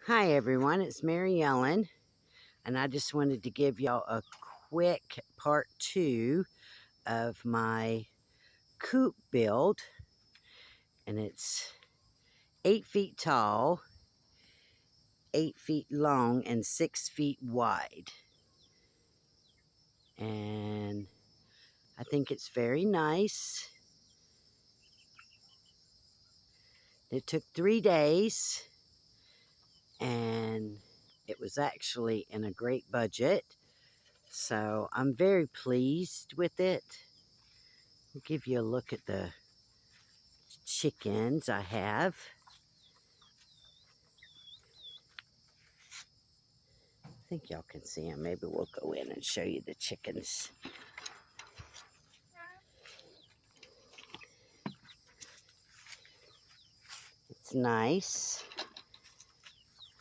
Hi everyone, it's Mary Ellen, and I just wanted to give y'all a quick part 2 of my coop build, and it's 8 feet tall, 8 feet long, and 6 feet wide. And I think it's very nice. It took 3 days, and it was actually in a great budget, so I'm very pleased with it. I'll give you a look at the chickens I have. I think y'all can see them. Maybe we'll go in and show you the chickens. It's nice.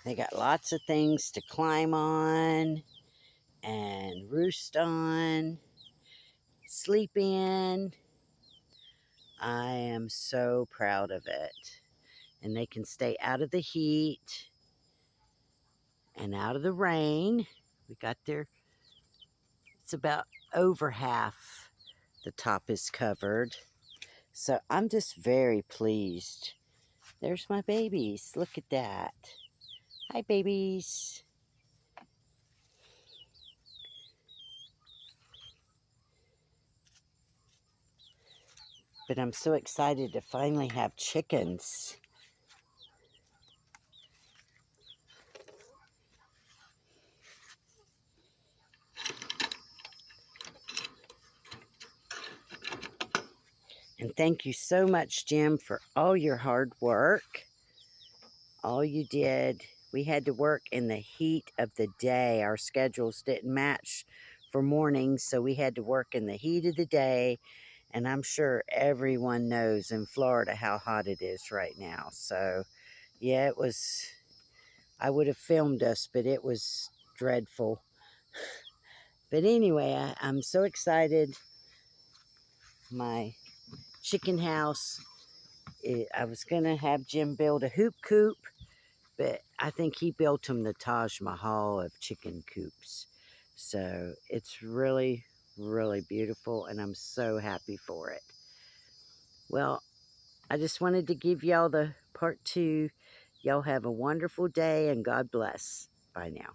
They got lots of things to climb on and roost on, sleep in. I am so proud of it. And they can stay out of the heat and out of the rain. We got their, it's about over half the top is covered. So I'm just very pleased. There's my babies. Look at that. Hi, babies. But I'm so excited to finally have chickens. And thank you so much, Jim, for all your hard work. All you did. We had to work in the heat of the day. Our schedules didn't match for mornings, so we had to work in the heat of the day. And I'm sure everyone knows in Florida how hot it is right now. So, yeah, it was, I would have filmed us, but it was dreadful. But anyway, I'm so excited. My chicken house, I was going to have Jim build a hoop coop, but I think he built him the Taj Mahal of chicken coops. So it's really, really beautiful, and I'm so happy for it. Well, I just wanted to give y'all the part 2. Y'all have a wonderful day, and God bless. Bye now.